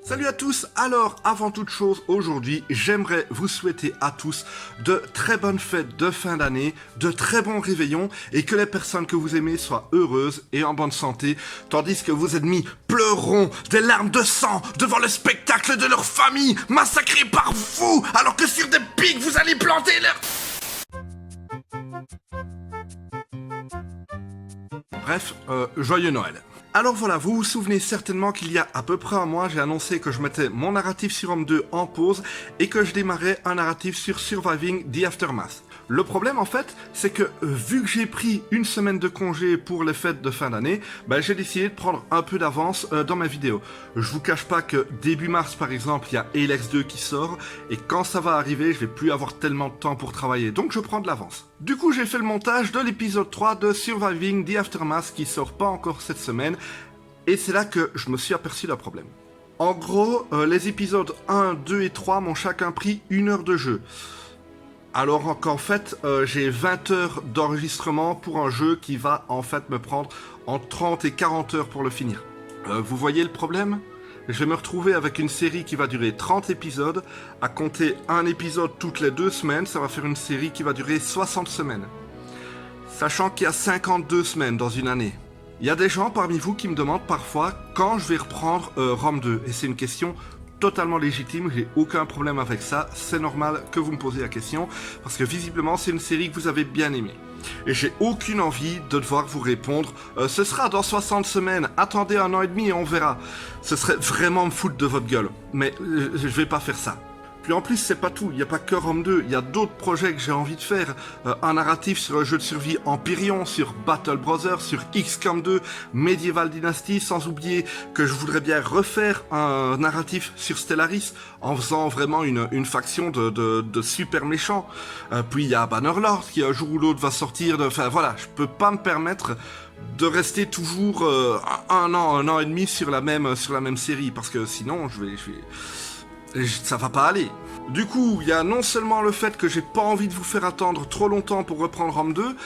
Salut à tous. Alors, avant toute chose, aujourd'hui, j'aimerais vous souhaiter à tous de très bonnes fêtes de fin d'année, de très bons réveillons et que les personnes que vous aimez soient heureuses et en bonne santé, tandis que vos ennemis pleureront des larmes de sang devant le spectacle de leur famille massacrée par vous, alors que sur des pics vous allez planter leur... Bref, joyeux Noël. Alors voilà, vous vous souvenez certainement qu'il y a à peu près un mois, j'ai annoncé que je mettais mon narratif sur Rome 2 en pause et que je démarrais un narratif sur Surviving the Aftermath. Le problème en fait, c'est que vu que j'ai pris une semaine de congé pour les fêtes de fin d'année, j'ai décidé de prendre un peu d'avance dans ma vidéo. Je vous cache pas que début mars par exemple, il y a Alex 2 qui sort et quand ça va arriver, je vais plus avoir tellement de temps pour travailler, donc je prends de l'avance. Du coup, j'ai fait le montage de l'épisode 3 de Surviving the Aftermath qui sort pas encore cette semaine et c'est là que je me suis aperçu d'un problème. En gros, les épisodes 1, 2 et 3 m'ont chacun pris 1 heure de jeu. Alors qu'en fait, j'ai 20 heures d'enregistrement pour un jeu qui va en fait me prendre en 30 et 40 heures pour le finir. Vous voyez le problème ? Je vais me retrouver avec une série qui va durer 30 épisodes, à compter un épisode toutes les 2 semaines, ça va faire une série qui va durer 60 semaines. Sachant qu'il y a 52 semaines dans une année. Il y a des gens parmi vous qui me demandent parfois quand je vais reprendre Rome 2, et c'est une question totalement légitime, j'ai aucun problème avec ça, c'est normal que vous me posiez la question, parce que visiblement c'est une série que vous avez bien aimée. Et j'ai aucune envie de devoir vous répondre ce sera dans 60 semaines, attendez 1 an et demi et on verra. Ce serait vraiment me foutre de votre gueule, mais je vais pas faire ça. Puis en plus, c'est pas tout, il n'y a pas que Rome 2, il y a d'autres projets que j'ai envie de faire. Un narratif sur un jeu de survie Empyrion, sur Battle Brothers, sur XCOM 2, Medieval Dynasty, sans oublier que je voudrais bien refaire un narratif sur Stellaris, en faisant vraiment une faction de super méchants. Puis il y a Bannerlord, qui un jour ou l'autre va sortir, enfin voilà, je peux pas me permettre de rester toujours un an et demi sur la même série, parce que sinon ça va pas aller. Du coup, il y a non seulement le fait que j'ai pas envie de vous faire attendre trop longtemps pour reprendre Rome 2,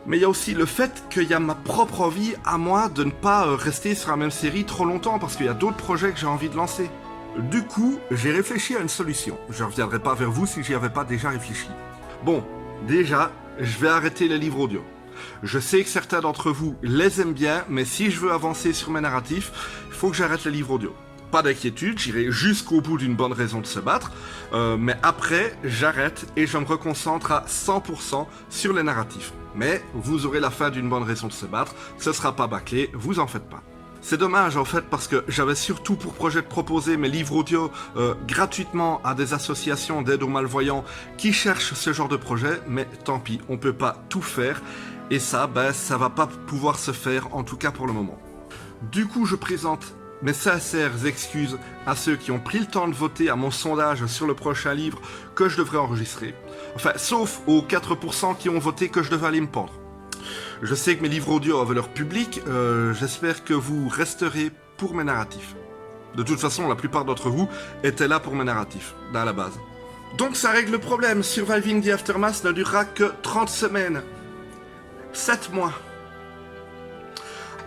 mais il y a aussi le fait qu'il y a ma propre envie à moi de ne pas rester sur la même série trop longtemps, parce qu'il y a d'autres projets que j'ai envie de lancer. Du coup, j'ai réfléchi à une solution. Je reviendrai pas vers vous si j'y avais pas déjà réfléchi. Bon, déjà, je vais arrêter les livres audio. Je sais que certains d'entre vous les aiment bien, mais si je veux avancer sur mes narratifs, il faut que j'arrête les livres audio. Pas d'inquiétude, j'irai jusqu'au bout d'une bonne raison de se battre, mais après, j'arrête et je me reconcentre à 100% sur les narratifs. Mais vous aurez la fin d'une bonne raison de se battre, ce sera pas bâclé, vous en faites pas. C'est dommage en fait parce que j'avais surtout pour projet de proposer mes livres audio gratuitement à des associations d'aide aux malvoyants qui cherchent ce genre de projet, mais tant pis, on peut pas tout faire et ça va pas pouvoir se faire en tout cas pour le moment. Du coup, je présente mes sincères excuses à ceux qui ont pris le temps de voter à mon sondage sur le prochain livre que je devrais enregistrer. Enfin, sauf aux 4% qui ont voté que je devais aller me pendre. Je sais que mes livres audio avaient leur public, j'espère que vous resterez pour mes narratifs. De toute façon, la plupart d'entre vous étaient là pour mes narratifs, à la base. Donc ça règle le problème, Surviving the Aftermath ne durera que 30 semaines. 7 mois.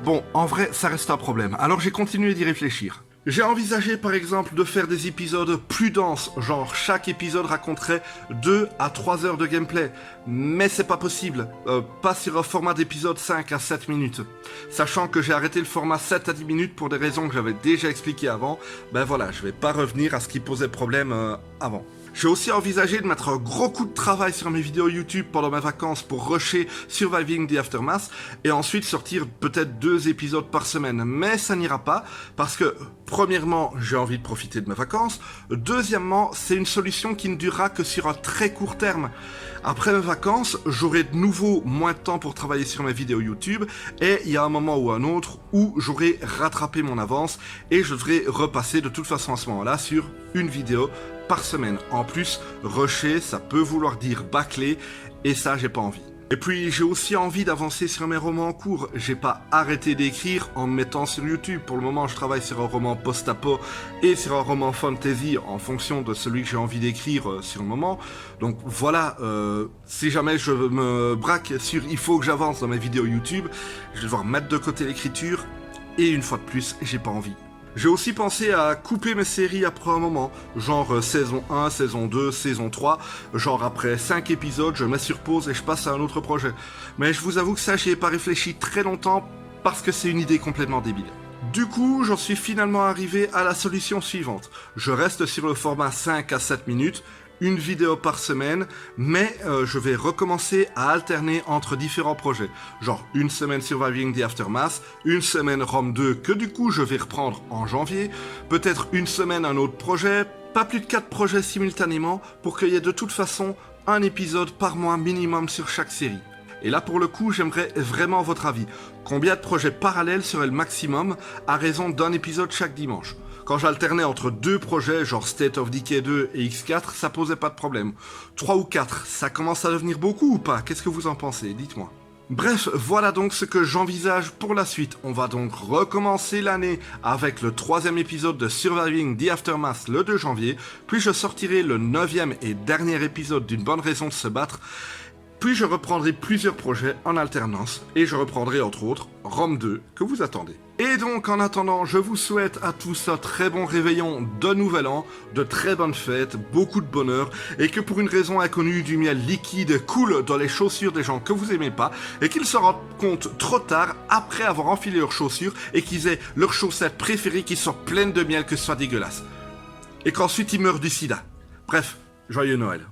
Bon, en vrai, ça reste un problème, alors j'ai continué d'y réfléchir. J'ai envisagé par exemple de faire des épisodes plus denses, genre chaque épisode raconterait 2 à 3 heures de gameplay, mais c'est pas possible, pas sur un format d'épisode 5 à 7 minutes. Sachant que j'ai arrêté le format 7 à 10 minutes pour des raisons que j'avais déjà expliquées avant, voilà, je vais pas revenir à ce qui posait problème avant. J'ai aussi envisagé de mettre un gros coup de travail sur mes vidéos YouTube pendant mes vacances pour rusher Surviving the Aftermath et ensuite sortir peut-être 2 épisodes par semaine. Mais ça n'ira pas parce que, premièrement, j'ai envie de profiter de mes vacances. Deuxièmement, c'est une solution qui ne durera que sur un très court terme. Après mes vacances, j'aurai de nouveau moins de temps pour travailler sur mes vidéos YouTube et il y a un moment ou un autre où j'aurai rattrapé mon avance et je devrais repasser de toute façon à ce moment-là sur une vidéo par semaine. En plus, rusher, ça peut vouloir dire bâcler et ça, j'ai pas envie. Et puis, j'ai aussi envie d'avancer sur mes romans en cours. J'ai pas arrêté d'écrire en me mettant sur YouTube. Pour le moment, je travaille sur un roman post-apo et sur un roman fantasy en fonction de celui que j'ai envie d'écrire sur le moment. Donc voilà, si jamais je me braque sur il faut que j'avance dans mes vidéos YouTube, je vais devoir mettre de côté l'écriture et une fois de plus, j'ai pas envie. J'ai aussi pensé à couper mes séries après un moment, genre saison 1, saison 2, saison 3, genre après 5 épisodes, je mets sur pause et je passe à un autre projet. Mais je vous avoue que ça, j'y ai pas réfléchi très longtemps parce que c'est une idée complètement débile. Du coup, j'en suis finalement arrivé à la solution suivante. Je reste sur le format 5 à 7 minutes, une vidéo par semaine, mais je vais recommencer à alterner entre différents projets. Genre une semaine Surviving the Aftermath, une semaine Rome 2 que du coup je vais reprendre en janvier, peut-être une semaine un autre projet, pas plus de 4 projets simultanément pour qu'il y ait de toute façon un épisode par mois minimum sur chaque série. Et là pour le coup j'aimerais vraiment votre avis. Combien de projets parallèles serait le maximum à raison d'un épisode chaque dimanche ? Quand j'alternais entre 2 projets, genre State of Decay 2 et X4, ça posait pas de problème. 3 ou 4, ça commence à devenir beaucoup ou pas ? Qu'est-ce que vous en pensez ? Dites-moi. Bref, voilà donc ce que j'envisage pour la suite. On va donc recommencer l'année avec le 3e épisode de Surviving the Aftermath le 2 janvier, puis je sortirai le 9e et dernier épisode d'une bonne raison de se battre. Puis je reprendrai plusieurs projets en alternance et je reprendrai entre autres Rome 2 que vous attendez. Et donc en attendant, je vous souhaite à tous un très bon réveillon de nouvel an, de très bonnes fêtes, beaucoup de bonheur et que pour une raison inconnue du miel liquide coule dans les chaussures des gens que vous aimez pas et qu'ils se rendent compte trop tard après avoir enfilé leurs chaussures et qu'ils aient leurs chaussettes préférées qui soient pleines de miel que ce soit dégueulasse. Et qu'ensuite ils meurent du sida. Bref, joyeux Noël.